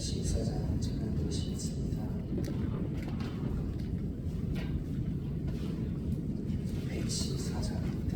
114장 전해드리시겠습니다. 114장입니다.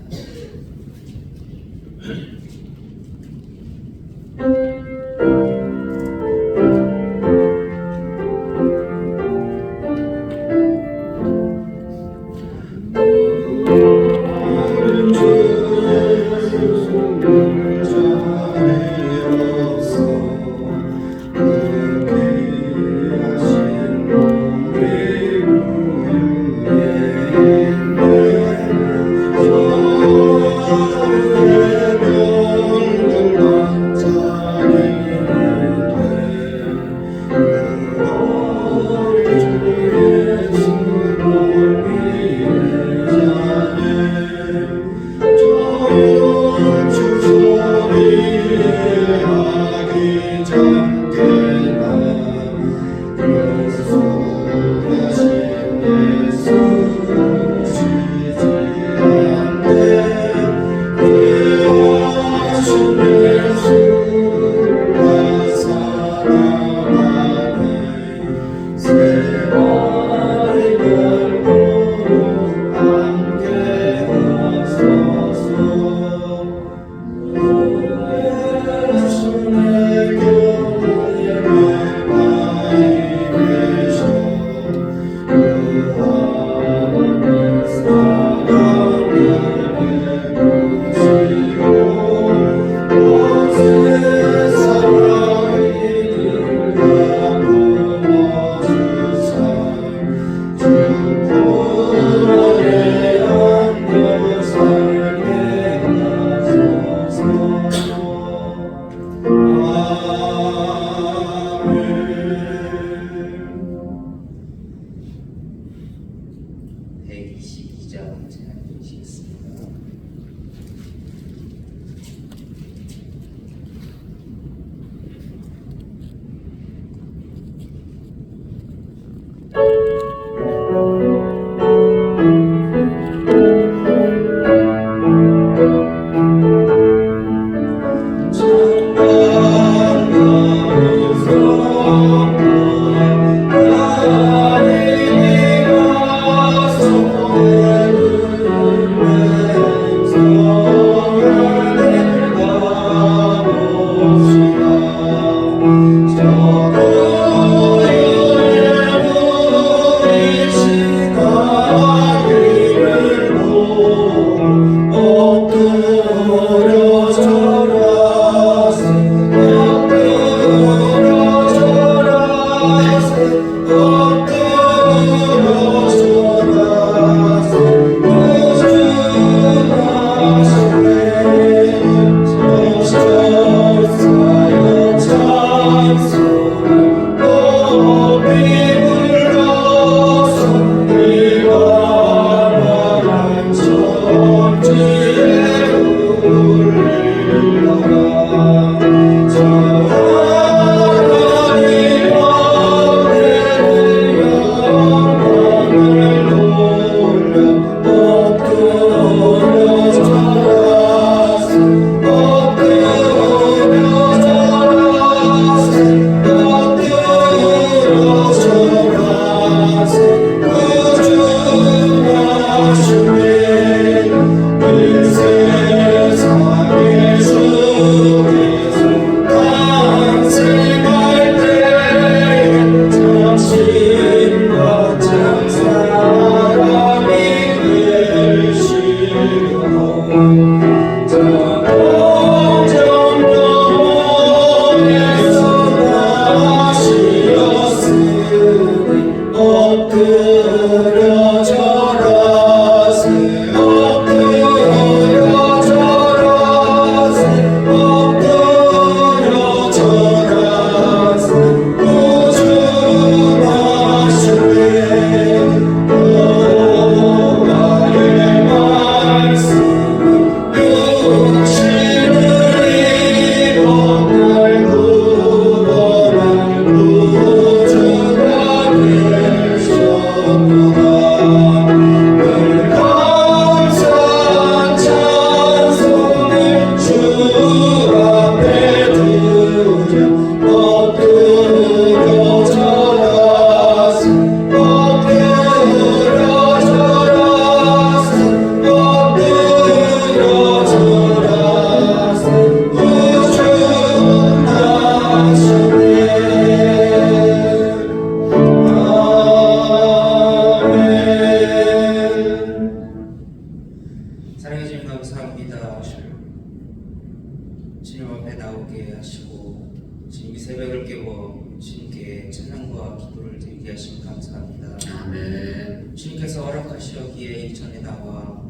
나오게 하시고 주님이 새벽을 깨워 주님께 찬양과 기도를 드리게 하시면 감사합니다. 아멘. 주님께서 허락하시기에 이전에 나와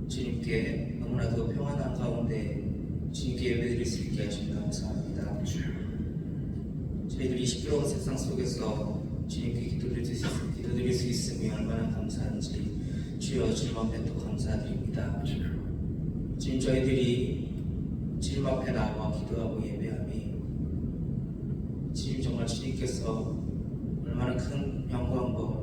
주님께 너무나도 평안한 가운데 주님께 예배드릴 수 있게 하시면 감사합니다. 저희들이 시끄러운 세상 속에서 주님께 기도드릴 수 있음이 얼마나 감사한지 주여 주님 앞에 또 감사드립니다. 주님 저희들이 주님 앞에 나와 기도하고 예배함이 주님 정말 주님께서 얼마나 큰 영광과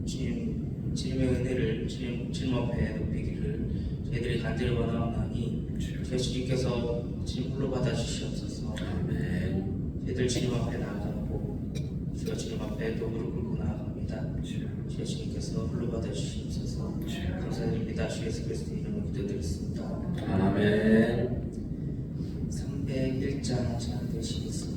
주님의 은혜를 주님 앞에 높이기를 저희들이 간절히 원하오나니 주님께서 주님 홀로 받아주시옵소서. 저희들 주님 앞에 나아가고 주여 주님 앞에 또 무릎 꿇고 나아갑니다. 주여 주님께서 홀로 받아주시옵소서. 감사드립니다. 주 예수 그리스도 이름으로 기도드렸습니다. 아멘. 301장 잘 되시겠습니다.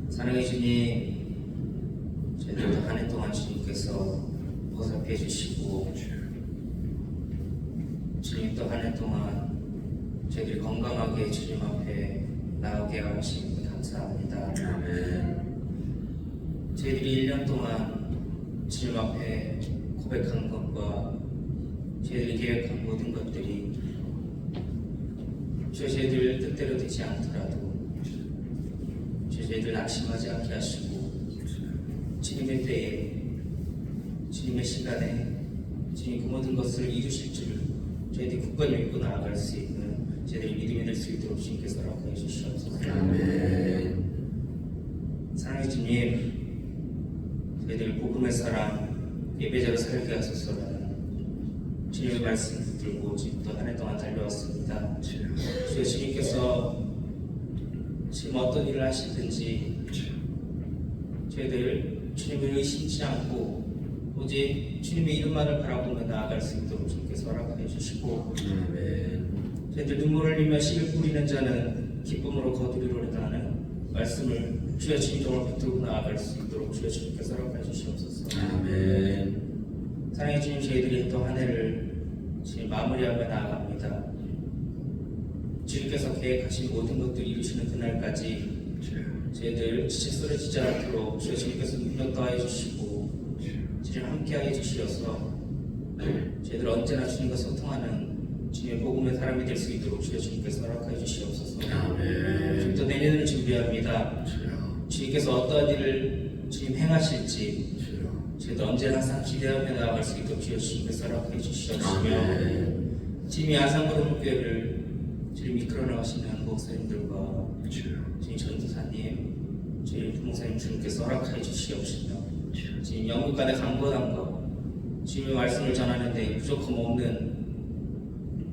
사랑해 주님, 저희들도 한 해 동안 주님께서 보살펴 주시고 주님 또 한 해 동안 저희들이 건강하게 주님 앞에 나오게 하시니 감사합니다. 저희들이 1년 동안 주님 앞에 고백한 것과 저희들이 계획한 모든 것들이 저희들 뜻대로 되지 않더라도 저희들 낙심하지 않게 하시고 주님의 때에 주님의 시간에 주님 그 모든 것을 이루실 줄 저희들이 굳건히 믿고 나아갈 수 있는 저희들이 믿음이 될 수 있도록 주님께서 허락해 주시옵소서. 아멘. 사랑의 주님, 저희들 복음의 사랑 예배자로 살게 하소서라는 주님의 말씀 붙들고 지금 또 한 해 동안 달려왔습니다. 주님께서 지금 어떤 일을 하시든지 저희들 주님을 의심치 않고 오직 주님의 이름만을 바라보며 나아갈 수 있도록 주님께서 허락하여 주시고 저희들 눈물을 흘리며 씨를 뿌리는 자는 기쁨으로 거두리로다 하는 말씀을 주여 진정을 붙들고 나아갈 수 있도록 주여 주님께서 허락하여 주시옵소서. 아멘. 사랑해 주님, 저희들이 또 한 해를 지금 마무리하며 나아갑니다. 주님께서 계획하신 모든 것들을 이루시는 그날까지 저희들 지체 쓰러지지 않도록 주여 주님께서 능력 더하여 주시고 주님 함께하여 주시어서 저희들 언제나 주님과 소통하는 주님의 복음의 사람이 될 수 있도록 주여 주님께서 허락하여 주시옵소서. 아멘. 또 내년을 준비합니다. 주님께서 어떠한 일을 주님 행하실지 저희들 언제나 항상 기대하며 나아갈 수 있도록 주여 주님께서 허락해 주시옵시며 주님이 아산그룹교회를 주님 이끌어 나가시는 목사님들과 주님 전도사님, 주님 부목사님 주님께서 허락해 주시옵시며 주님 영국간의 강건함과 주님의 말씀을 전하는데 부족함 없는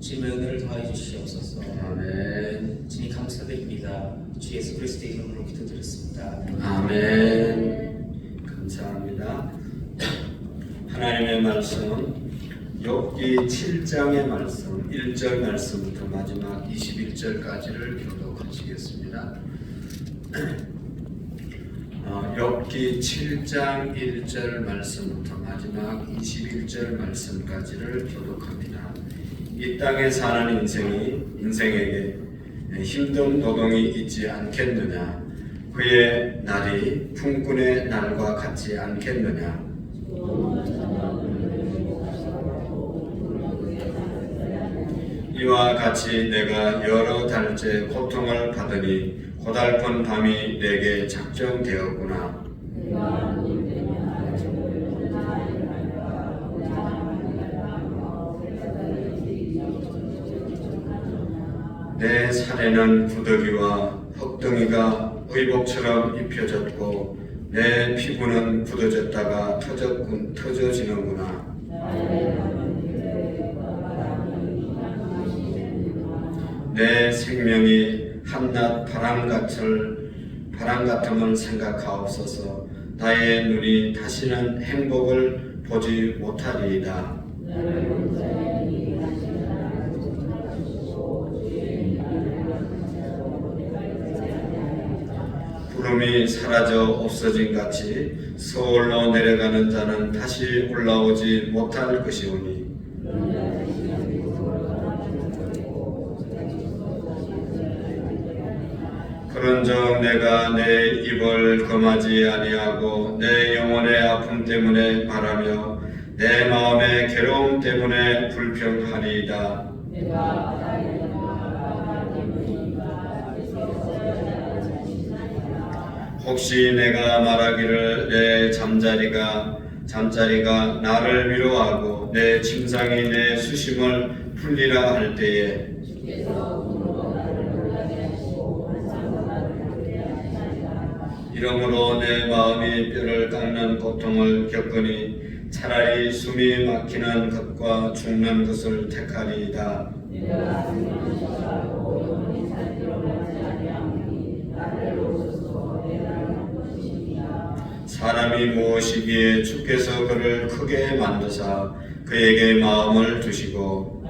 주님의 은혜를 더하여 주시옵소서. 아멘. 주님 감사드립니다. 주 예수 그리스도의 이름으로 기도드렸습니다. 아멘. 감사합니다. 하나님의 말씀은 욥기 7장의 말씀 1절 말씀부터 마지막 21절까지를 교독하시겠습니다. 욥기 7장 1절 말씀부터 마지막 21절 말씀까지를 교독합니다. 이 땅에 사는 인생에게 힘든 노동이 있지 않겠느냐? 그의 날이 품꾼의 날과 같지 않겠느냐? 이와 같이 내가 여러 달째 고통을 받으니 고달픈 밤이 내게 작정되었구나. 내 살에는 구더기와 흙덩이가 의복처럼 입혀졌고 내 피부는 굳어졌다가 터져지는구나. 내 생명이 한낮 바람 같음을 생각하옵소서. 나의 눈이 다시는 행복을 보지 못하리이다. 구름이 사라져 없어진 같이 서울로 내려가는 자는 다시 올라오지 못할 것이오니 그런즉 내가 내 입을 금하지 아니하고 내 영혼의 아픔 때문에 말하며 내 마음의 괴로움 때문에 불평하리이다. 혹시 내가 말하기를 내 잠자리가 나를 위로하고 내 침상이 내 수심을 풀리라 할 때에 이러므로 내 마음이 뼈를 깎는 고통을 겪으니 차라리 숨이 막히는 것과 죽는 것을 택하리이다. 사람이 무엇이기에 주께서 그를 크게 만드사 그에게 마음을 주시고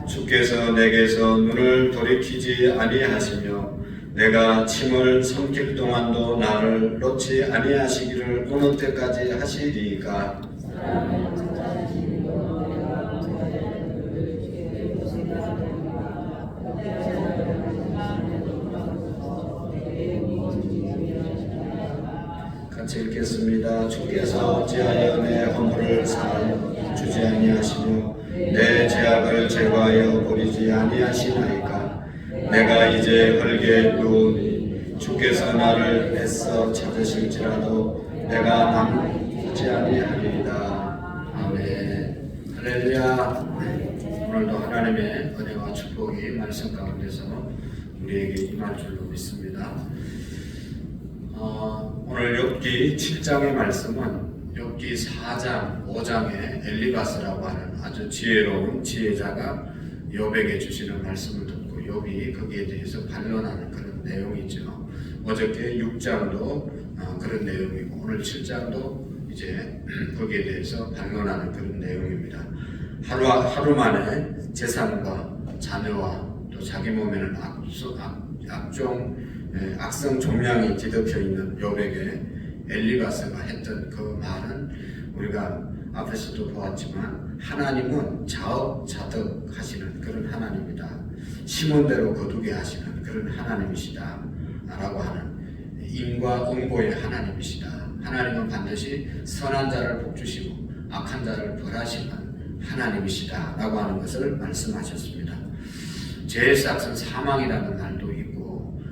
주께서 내게서 눈을 돌이키지 아니하시며 내가 침을 삼킬 동안도 나를 놓지 아니하시기를 어느 때까지 하시리이까. 같이 읽겠습니다. 주께서 어찌하여 내 허물을 사하여 주지 아니하시며 내 죄악을 제거하여 버리지 아니하시나이까. 내가 이제 헐게 누우니 주께서 나를 애써 찾으실지라도 내가 남지 아니하리이다. 아멘. 할렐루야. 오늘도 하나님의 은혜와 축복이 말씀 가운데서 우리에게 임할 줄로 믿습니다. 오늘 욥기 7장의 말씀은 욥기 4장, 5장의 엘리바스라고 하는 아주 지혜로운 지혜자가 욥에게 주시는 말씀을 듣고 욥이 거기에 대해서 반론하는 그런 내용이죠. 어저께 6장도 그런 내용이고 오늘 7장도 이제 거기에 대해서 반론하는 그런 내용입니다. 하루 만에 재산과 자녀와 또 자기 몸에는 악성 종양이 뒤덮여 있는 욥에게 엘리바스가 했던 그 말은 우리가 앞에서도 보았지만 하나님은 자업자득 하시는 그런 하나님이다. 심은 대로 거두게 하시는 그런 하나님이시다 라고 하는 인과 응보의 하나님이시다. 하나님은 반드시 선한 자를 복주시고 악한 자를 벌하시는 하나님이시다 라고 하는 것을 말씀하셨습니다. 죄의 삭은 사망이라는 말도 있고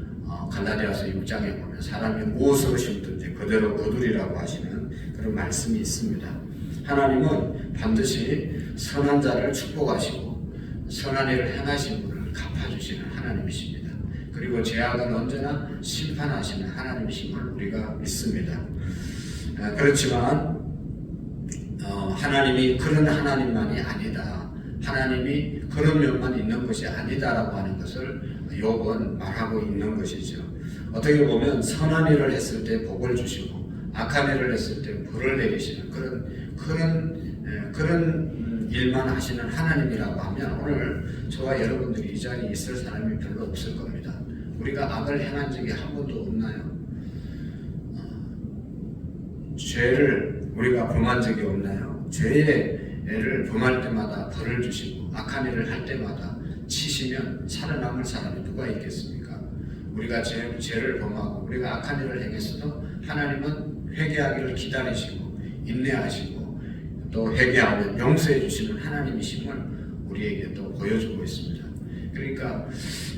갈라디아서 6장에 보면 사람이 무엇으로 심든지 그대로 거두리라고 하시는 그런 말씀이 있습니다. 하나님은 반드시 선한 자를 축복하시고 선한 일을 행하신 분을 갚아주시는 하나님이십니다. 그리고 죄악은 언제나 심판하시는 하나님이심을 우리가 믿습니다. 그렇지만 하나님이 그런 하나님만이 아니다. 하나님이 그런 면만 있는 것이 아니다라고 하는 것을 욥은 말하고 있는 것이죠. 어떻게 보면 선한 일을 했을 때 복을 주시고 악한 일을 했을 때 벌을 내리시는 그런 일만 하시는 하나님이라고 하면 오늘 저와 여러분들이 이 자리에 있을 사람이 별로 없을 겁니다. 우리가 악을 행한 적이 한 번도 없나요? 죄를 우리가 범한 적이 없나요? 죄를 범할 때마다 벌을 주시고 악한 일을 할 때마다 치시면 살아남을 사람이 누가 있겠습니까? 우리가 죄를 범하고 우리가 악한 일을 행했어도 하나님은 회개하기를 기다리시고 인내하시고 또 회개하면 용서해 주시는 하나님이심을 우리에게 또 보여주고 있습니다. 그러니까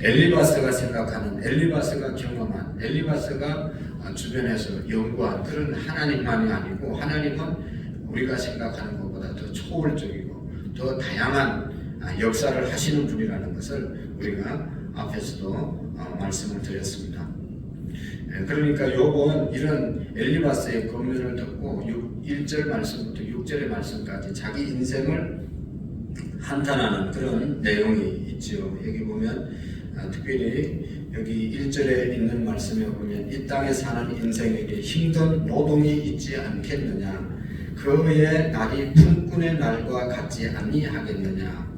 엘리바스가 생각하는, 엘리바스가 경험한, 엘리바스가 주변에서 연구한 그런 하나님만이 아니고 하나님은 우리가 생각하는 것보다 더 초월적이고 더 다양한 역사를 하시는 분이라는 것을 우리가 앞에서도 말씀을 드렸습니다. 그러니까 욥은 이런 엘리바스의 권면을 듣고 1절 말씀부터 6절의 말씀까지 자기 인생을 한탄하는 그런 내용이 있죠. 여기 보면 특별히 여기 1절에 있는 말씀에 보면 이 땅에 사는 인생에게 힘든 노동이 있지 않겠느냐, 그의 날이 품꾼의 날과 같지 아니하겠느냐,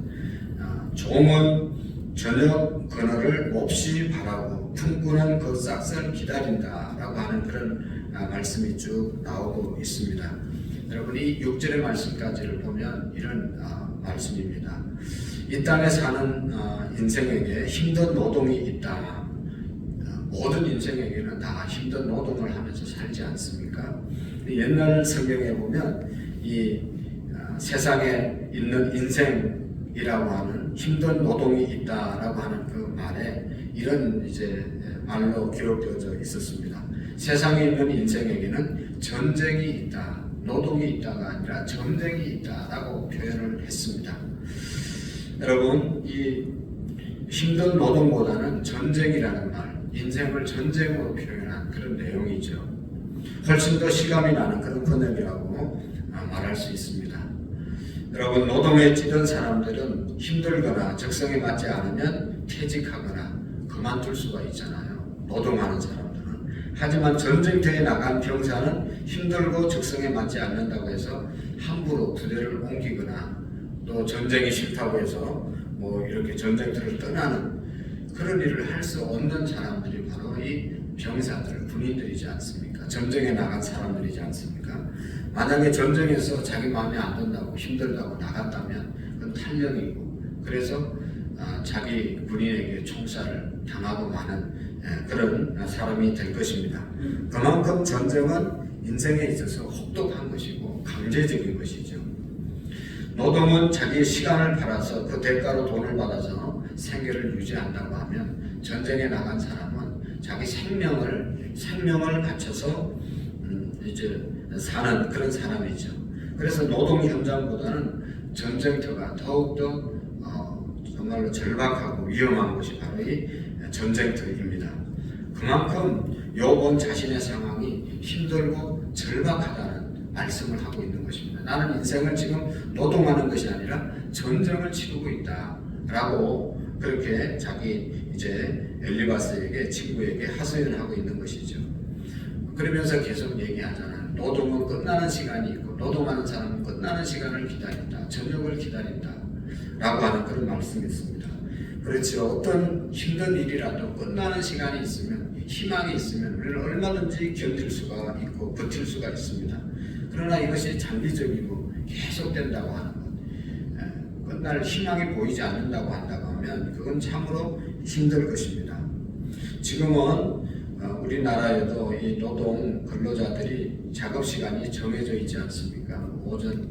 종은 저녁 그늘을 몹시 바라고 품꾼은 그 싹을 기다린다 라고 하는 그런 말씀이 쭉 나오고 있습니다. 여러분이 6절의 말씀까지를 보면 이런 말씀입니다. 이 땅에 사는 인생에게 힘든 노동이 있다. 모든 인생에게는 다 힘든 노동을 하면서 살지 않습니까? 옛날 성경에 보면 이 세상에 있는 인생이라고 하는 힘든 노동이 있다라고 하는 그 말에 이런 이제 말로 기록되어져 있었습니다. 세상에 있는 인생에게는 전쟁이 있다, 노동이 있다가 아니라 전쟁이 있다라고 표현을 했습니다. 여러분, 이 힘든 노동보다는 전쟁이라는 말, 인생을 전쟁으로 표현한 그런 내용이죠. 훨씬 더 실감이 나는 그런 번역이라고 말할 수 있습니다. 여러분, 노동에 찌든 사람들은 힘들거나 적성에 맞지 않으면 퇴직하거나 그만둘 수가 있잖아요. 노동하는 사람들은. 하지만 전쟁터에 나간 병사는 힘들고 적성에 맞지 않는다고 해서 함부로 부대를 옮기거나 또 전쟁이 싫다고 해서 뭐 이렇게 전쟁터를 떠나는 그런 일을 할 수 없는 사람들이 바로 이 병사들, 군인들이지 않습니까? 전쟁에 나간 사람들이지 않습니까? 만약에 전쟁에서 자기 마음에 안 든다고 힘들다고 나갔다면 그건 탄력이고, 그래서 자기 군인에게 총살을 당하고 마는 그런 사람이 될 것입니다. 그만큼 전쟁은 인생에 있어서 혹독한 것이고 강제적인 것이죠. 노동은 자기의 시간을 팔아서 그 대가로 돈을 받아서 생계를 유지한다고 하면, 전쟁에 나간 사람은 자기 생명을 바쳐서 이제 사는 그런 사람이죠. 그래서 노동 현장보다는 전쟁터가 더욱더 정말로 절박하고 위험한 것이 바로 이 전쟁터입니다. 그만큼 욥은 자신의 상황이 힘들고 절박하다는 말씀을 하고 있는 것입니다. 나는 인생을 지금 노동하는 것이 아니라 전쟁을 치르고 있다. 라고 그렇게 자기 이제 엘리바스에게 친구에게 하소연하고 있는 것이죠. 그러면서 계속 얘기하잖아요. 노동은 끝나는 시간이 있고 노동하는 사람은 끝나는 시간을 기다린다. 저녁을 기다린다. 라고 하는 그런 말씀이 있습니다. 그렇죠. 어떤 힘든 일이라도 끝나는 시간이 있으면 희망이 있으면 우리는 얼마든지 견딜 수가 있고 버틸 수가 있습니다. 그러나 이것이 장기적이고 계속된다고 하는 것, 끝날 희망이 보이지 않는다고 한다고 하면 그건 참으로 힘들 것입니다. 지금은 우리나라에도 이 노동 근로자들이 작업 시간이 정해져 있지 않습니까? 오전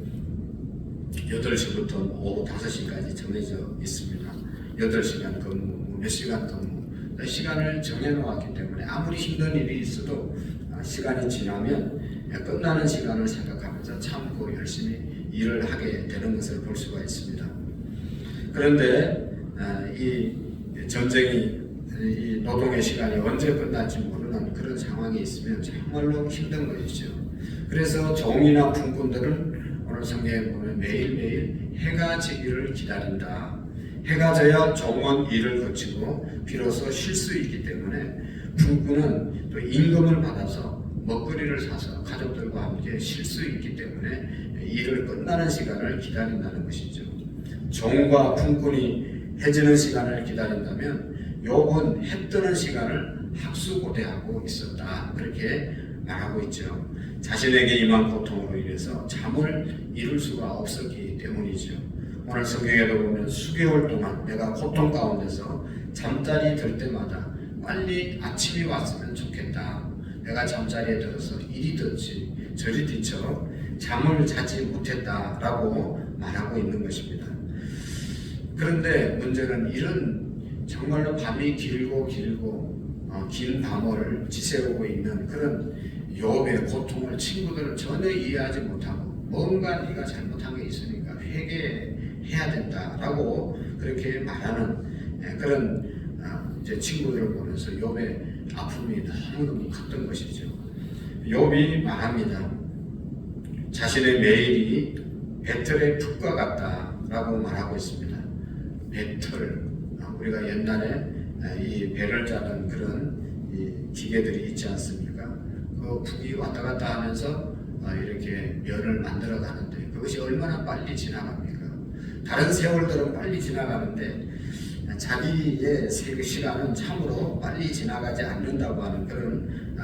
8시부터 오후 5시까지 정해져 있습니다. 8시간 근무, 몇 시간 근무, 시간을 정해놓았기 때문에 아무리 힘든 일이 있어도 시간이 지나면 끝나는 시간을 생각하면서 참고 열심히 일을 하게 되는 것을 볼 수가 있습니다. 그런데 이 전쟁이 이 노동의 시간이 언제 끝날지 모르는 그런 상황이 있으면 정말로 힘든 것이죠. 그래서 종이나 군군들은 오늘 성경에 보면 매일매일 해가 지기를 기다린다. 해가 져야 종은 일을 거치고 비로소 쉴 수 있기 때문에 군군은 또 임금을 받아서 먹거리를 사서 가족들과 함께 쉴 수 있기 때문에 일을 끝나는 시간을 기다린다는 것이죠. 종과 군군이 해지는 시간을 기다린다면 욥은 해 뜨는 시간을 학수고대하고 있었다. 그렇게 말하고 있죠. 자신에게 임한 고통으로 인해서 잠을 이룰 수가 없었기 때문이죠. 오늘 성경에도 보면 수개월 동안 내가 고통 가운데서 잠자리 들 때마다 빨리 아침이 왔으면 좋겠다. 내가 잠자리에 들어서 이리 듣지 저리 뒤처럼 잠을 자지 못했다라고 말하고 있는 것입니다. 그런데 문제는 이런 정말로 밤이 길고 긴 밤을 지새우고 있는 그런 욥의 고통을 친구들은 전혀 이해하지 못하고 뭔가 네가 잘못한 게 있으니까 회개해야 된다라고 그렇게 말하는 그런 이제 친구들을 보면서 욥의 아픔이 너무너무 컸던 것이죠. 욥이 말합니다. 자신의 매일이 배틀의 풋과 같다라고 말하고 있습니다. 배틀, 우리가 옛날에 이 배를 짜는 그런 이 기계들이 있지 않습니까? 그 북이 왔다 갔다 하면서 이렇게 면을 만들어 가는데 그것이 얼마나 빨리 지나갑니까? 다른 세월들은 빨리 지나가는데 자기의 시간은 참으로 빨리 지나가지 않는다고 하는 그런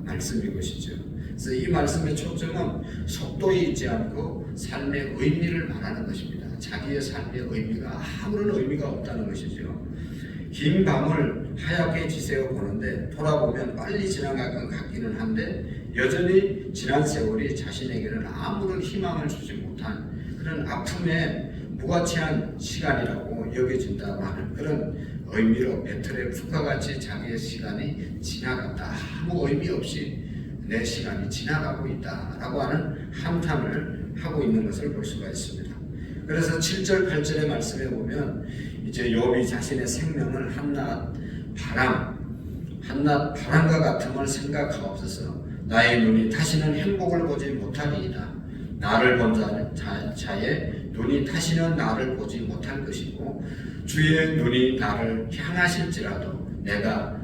말씀인 것이죠. 그래서 이 말씀의 초점은 속도에 있지 않고 삶의 의미를 말하는 것입니다. 자기의 삶의 의미가 아무런 의미가 없다는 것이죠. 긴 밤을 하얗게 지새워 보는데 돌아보면 빨리 지나간 것 같기는 한데 여전히 지난 세월이 자신에게는 아무런 희망을 주지 못한 그런 아픔에 무가치한 시간이라고 여겨진다고 하는 그런 의미로 배틀의 풋과 같이 자기의 시간이 지나갔다. 아무 의미 없이 내 시간이 지나가고 있다라고 하는 함탄을 하고 있는 것을 볼 수가 있습니다. 그래서 7절 8절의 말씀에 보면 이제 욥이 자신의 생명을 한낱 바람과 같음을 생각하옵소서. 나의 눈이 다시는 행복을 보지 못하리이다. 나를 본 자의 눈이 다시는 나를 보지 못할 것이고 주의 눈이 나를 향하실지라도 내가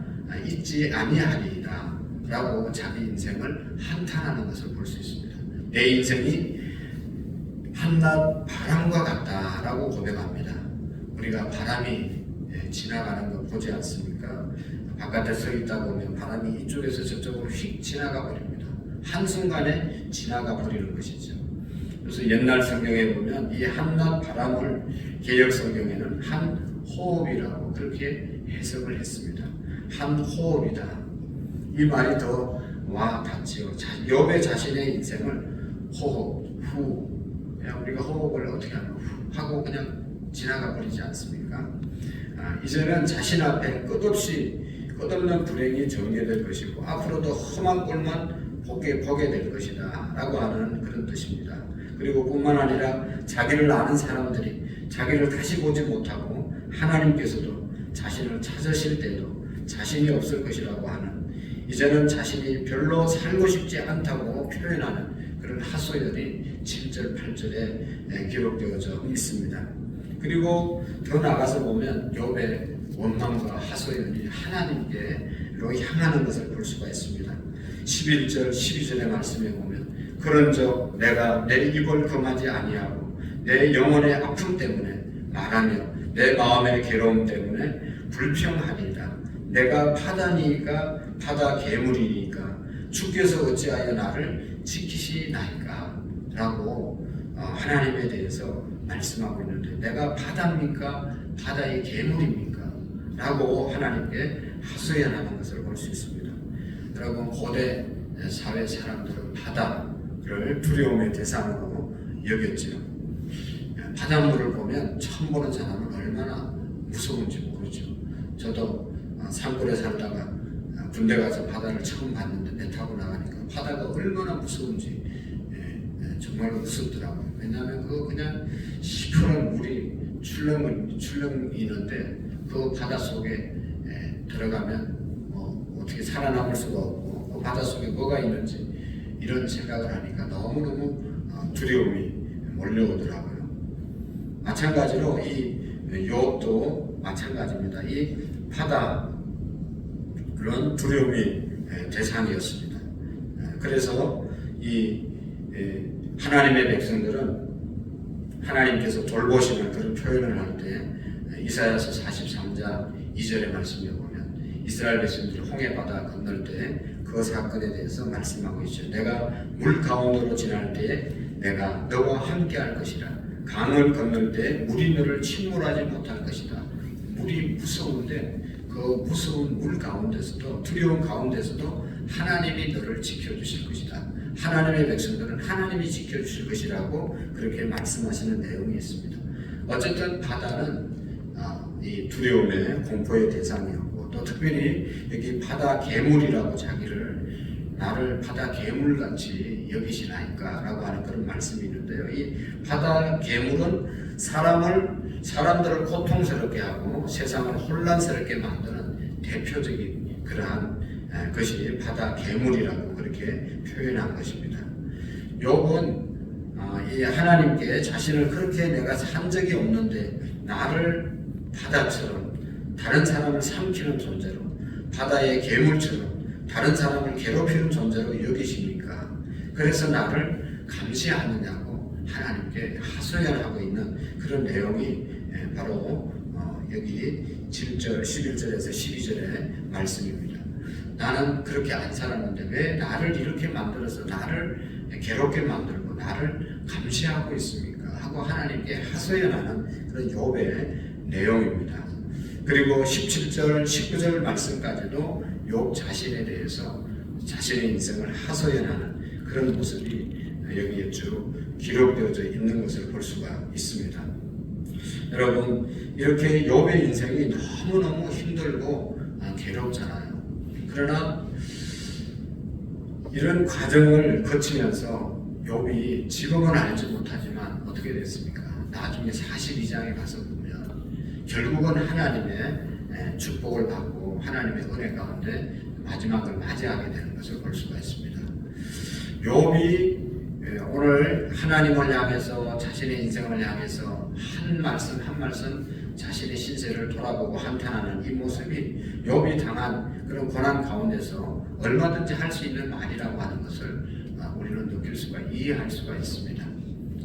잊지 아니하리이다 라고 자기 인생을 한탄하는 것을 볼 수 있습니다. 내 인생이 한낮 바람과 같다라고 고백합니다. 우리가 바람이 지나가는 거 보지 않습니까? 바깥에 서 있다 보면 바람이 이쪽에서 저쪽으로 휙 지나가 버립니다. 한순간에 지나가 버리는 것이죠. 그래서 옛날 성경에 보면 이 한낮 바람을 개역 성경에는 한 호흡이라고 그렇게 해석을 했습니다. 한 호흡이다. 이 말이 더 와 닿지요. 욥의 자신의 인생을 호흡, 후, 그냥 우리가 호흡을 어떻게 하면 후 하고 그냥 지나가 버리지 않습니까? 이제는 자신 앞에 끝없는 불행이 전개될 것이고 앞으로도 험한 꼴만 보게 될 것이다 라고 하는 그런 뜻입니다. 그리고 뿐만 아니라 자기를 아는 사람들이 자기를 다시 보지 못하고 하나님께서도 자신을 찾으실 때도 자신이 없을 것이라고 하는 이제는 자신이 별로 살고 싶지 않다고 표현하는 그런 하소연이 7절 8절에 기록되어져 있습니다. 그리고 더 나가서 보면 욥의 원망과 하소연이 하나님께로 향하는 것을 볼 수가 있습니다. 11절 12절의 말씀에 보면 그런즉 내가 내 입을 금하지 아니하고 내 영혼의 아픔 때문에 말하며 내 마음의 괴로움 때문에 불평하리라. 내가 바다니까 바다 괴물이니까 주께서 어찌하여 나를 지키시나이까 라고 하나님에 대해서 말씀하고 있는데, 내가 바다입니까 바다의 괴물입니까 라고 하나님께 하소연하는 것을 볼 수 있습니다. 여러분, 고대 사회 사람들은 바다를 두려움의 대상으로 여겼죠. 바닷물을 보면 처음 보는 사람은 얼마나 무서운지 모르죠. 저도 산골에 살다가 군대 가서 바다를 처음 봤는데 배 타고 나가니까 바다가 얼마나 무서운지 정말 무섭더라고요. 왜냐하면 그냥 시퍼런 물이 출렁이는데 그 바다 속에 들어가면 어떻게 살아남을 수가 없고 그 바다 속에 뭐가 있는지 이런 생각을 하니까 너무너무 두려움이 몰려오더라고요. 마찬가지로 이 욥도 마찬가지입니다. 이 바다 그런 두려움이 대상이었습니다. 그래서 이 하나님의 백성들은 하나님께서 돌보시는 그런 표현을 할 때 이사야서 43장 2절의 말씀에 보면 이스라엘 백성들이 홍해바다 건널 때 그 사건에 대해서 말씀하고 있죠. 내가 물 가운데로 지날 때에 내가 너와 함께 할 것이라. 강을 건널 때 물이 너를 침몰하지 못할 것이다. 물이 무서운데 그 무서운 물 가운데서도 두려운 가운데서도 하나님이 너를 지켜주실 것이다. 하나님의 백성들은 하나님이 지켜주실 것이라고 그렇게 말씀하시는 내용이 있습니다. 어쨌든 바다는 이 두려움의 공포의 대상이었고, 또 특별히 여기 바다 괴물이라고 자기를 나를 바다 괴물같이 여기시나이까 라고 하는 그런 말씀이 있는데요. 이 바다 괴물은 사람들을 고통스럽게 하고 세상을 혼란스럽게 만드는 대표적인 그러한 것이 바다 괴물이라고 그렇게 표현한 것입니다. 욥은 이 하나님께 자신을 그렇게 내가 산 적이 없는데 나를 바다처럼 다른 사람을 삼키는 존재로, 바다의 괴물처럼 다른 사람을 괴롭히는 존재로 여기십니까? 그래서 나를 감시하느냐고 하나님께 하소연하고 있는 그런 내용이 바로 여기 7절, 11절에서 12절의 말씀입니다. 나는 그렇게 안 살았는데 왜 나를 이렇게 만들어서 나를 괴롭게 만들고 나를 감시하고 있습니까? 하고 하나님께 하소연하는 그런 욥의 내용입니다. 그리고 17절, 19절 말씀까지도 욥 자신에 대해서 자신의 인생을 하소연하는 그런 모습이 여기에 쭉 기록되어져 있는 것을 볼 수가 있습니다. 여러분, 이렇게 욥의 인생이 너무너무 힘들고 괴롭잖아요. 그러나 이런 과정을 거치면서 욥이 지금은 알지 못하지만 어떻게 됐습니까? 나중에 42장에 가서 보면 결국은 하나님의 축복을 받고 하나님의 은혜 가운데 마지막을 맞이하게 되는 것을 볼 수가 있습니다. 욥이 오늘 하나님을 향해서 자신의 인생을 향해서 한 말씀 한 말씀 자신의 신세를 돌아보고 한탄하는 이 모습이 욥이 당한 그런 고난 가운데서 얼마든지 할 수 있는 말이라고 하는 것을 우리는 느낄 수가 이해할 수가 있습니다.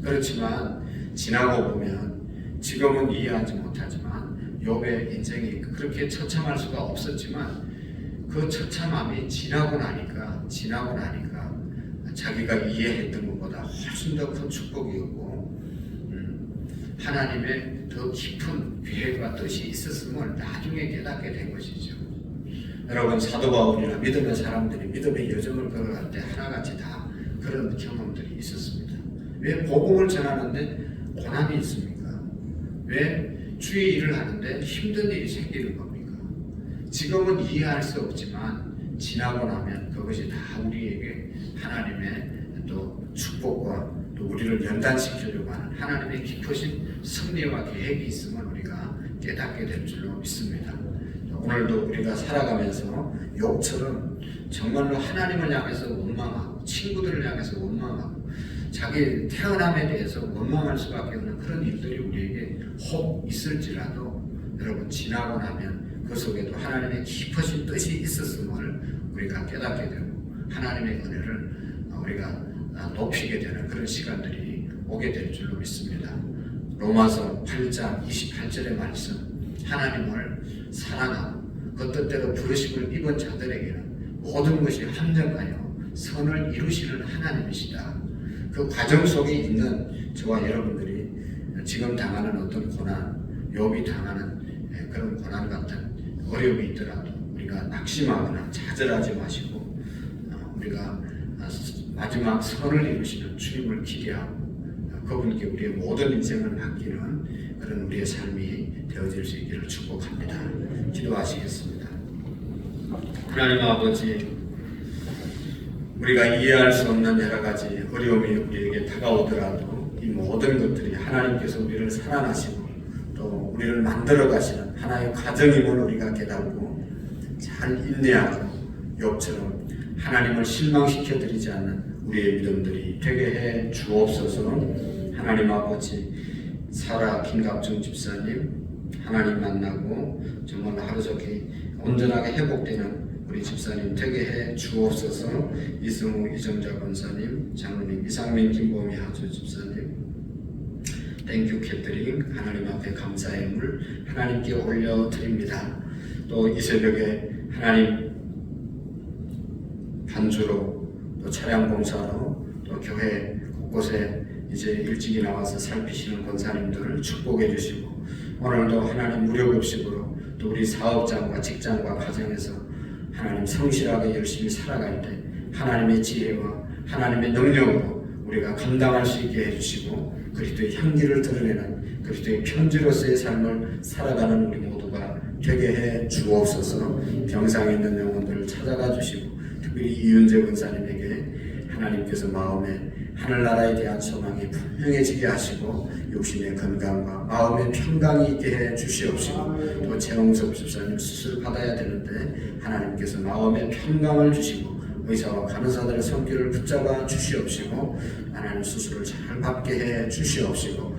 그렇지만 지나고 보면 지금은 이해하지 못하지만 욥의 인생이 그렇게 처참할 수가 없었지만 그 처참함이 지나고 나니까 자기가 이해했던 것보다 훨씬 더 큰 축복이었고 하나님의 더 깊은 계획과 뜻이 있었음을 나중에 깨닫게 된 것이죠. 여러분, 사도 바울이나 믿음의 사람들이 믿음의 여정을 걸어갈 때 하나같이 다 그런 경험들이 있었습니다. 왜 복음을 전하는데 고난이 있습니까? 왜 주의 일을 하는데 힘든 일이 생기는 겁니까? 지금은 이해할 수 없지만 지나고 나면 그것이 다 우리에게 하나님의 또 축복과 또 우리를 연단시키려고 하는 하나님의 깊으신 섭리와 계획이 있음을 우리가 깨닫게 될 줄로 믿습니다. 오늘도 우리가 살아가면서 욥처럼 정말로 하나님을 향해서 원망하고 친구들을 향해서 원망하고 자기 태어남에 대해서 원망할 수밖에 없는 그런 일들이 우리에게 혹 있을지라도 여러분 지나고 나면 그 속에도 하나님의 깊으신 뜻이 있었음을 우리가 깨닫게 되고 하나님의 은혜를 우리가 높이게 되는 그런 시간들이 오게 될 줄로 믿습니다. 로마서 8장 28절의 말씀, 하나님을 사랑하고 그 뜻대로 부르심을 입은 자들에게는 모든 것이 합력하여 선을 이루시는 하나님이시다. 그 과정 속에 있는 저와 여러분들이 지금 당하는 어떤 고난, 욥이 당하는 그런 고난 같은 어려움이 있더라도 우리가 낙심하거나 좌절하지 마시고 우리가 마지막 선을 이루시는 주님을 기대하고 그분께 우리의 모든 인생을 맡기는 그런 우리의 삶이 되어질 수 있기를 축복합니다. 기도하시겠습니다. 하나님 아버지, 우리가 이해할 수 없는 여러 가지 어려움이 우리에게 다가오더라도 이 모든 것들이 하나님께서 우리를 사랑하시고 또 우리를 만들어 가시는 하나의 과정임을 우리가 깨닫고 잘 인내하고 욥처럼 하나님을 실망시켜 드리지 않는 우리의 믿음들이 되게 해 주옵소서. 하나님 아버지, 사라 김갑정 집사님 하나님 만나고 정말 하루종일 온전하게 회복되는 우리 집사님 되게 해 주옵소서. 이승우 이정자 권사님, 장로님 이상민 김보미 하주 집사님, 땡큐 캐터링 하나님 앞에 감사의 물 하나님께 올려드립니다. 또 이 새벽에 하나님 반주로 또 차량 봉사로 또 교회 곳곳에 이제 일찍이 나와서 살피시는 권사님들을 축복해 주시고 오늘도 하나님 무료급식으로 또 우리 사업장과 직장과 가정에서 하나님 성실하게 열심히 살아갈 때 하나님의 지혜와 하나님의 능력으로 우리가 감당할 수 있게 해주시고 그리스도의 향기를 드러내는 그리스도의 편지로서의 삶을 살아가는 우리 모두가 되게 해 주옵소서. 병상에 있는 영혼들을 찾아가 주시고 특별히 이윤재 권사님에게 하나님께서 마음에 하늘나라에 대한 소망이 분명해지게 하시고 육신의 건강과 마음의 평강이 있게 해 주시옵시고 또 최홍섭 집사님 수술 받아야 되는데 하나님께서 마음의 평강을 주시고 의사와 간호사들의 손길을 붙잡아 주시옵시고 하나님 수술을 잘 받게 해 주시옵시고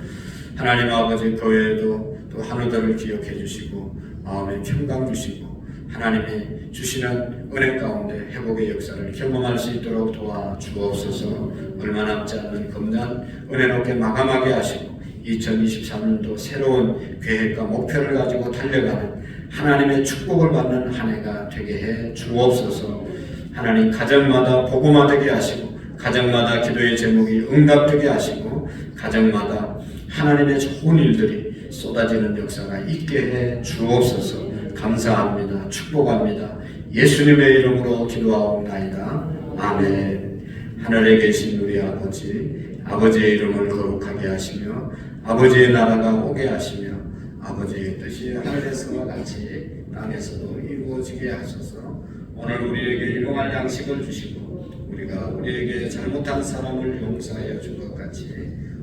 하나님 아버지 그 외에도 또 한우들을 기억해 주시고 마음의 평강 주시고 하나님이 주시는 은혜 가운데 회복의 역사를 경험할 수 있도록 도와주옵소서. 얼마 남지 않는 금년 은혜 높게 마감하게 하시고 2023년도 새로운 계획과 목표를 가지고 달려가는 하나님의 축복을 받는 한 해가 되게 해 주옵소서. 하나님 가정마다 복음화 되게 하시고 가정마다 기도의 제목이 응답되게 하시고 가정마다 하나님의 좋은 일들이 쏟아지는 역사가 있게 해 주옵소서. 감사합니다. 축복합니다. 예수님의 이름으로 기도하옵나이다. 아멘. 하늘에 계신 우리 아버지, 아버지의 이름을 거룩하게 하시며 아버지의 나라가 오게 하시며 아버지의 뜻이 하늘에서와 같이 땅에서도 이루어지게 하소서. 오늘 우리에게 일용할 양식을 주시고 우리가 우리에게 잘못한 사람을 용서하여 준 것 같이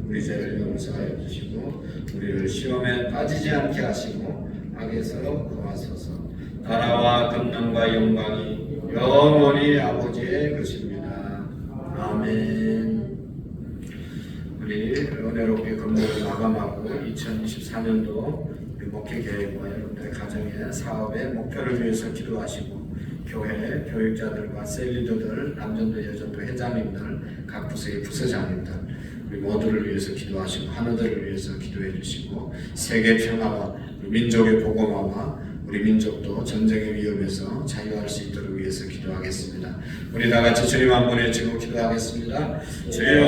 우리 죄를 용서하여 주시고 우리를 시험에 빠지지 않게 하시고 악에서 구하소서. 나라와 권능과 영광이 영원히 아버지의 것입니다. 아멘. 우리 은혜롭게 건물을 마감하고 2024년도 목회 계획과 여러분들의 가정의 사업의 목표를 위해서 기도하시고 교회 교육자들과 셀리더들, 남전도 여전도 회장님들, 각 부서의 부서장님들 우리 모두를 위해서 기도하시고 하나들을 위해서 기도해 주시고 세계 평화와 민족의 복음화와 우리 민족도 전쟁의 위험에서 자유할 수 있도록 위해서 기도하겠습니다. 우리 다 같이 주님 한 번 외치고 기도하겠습니다. 주여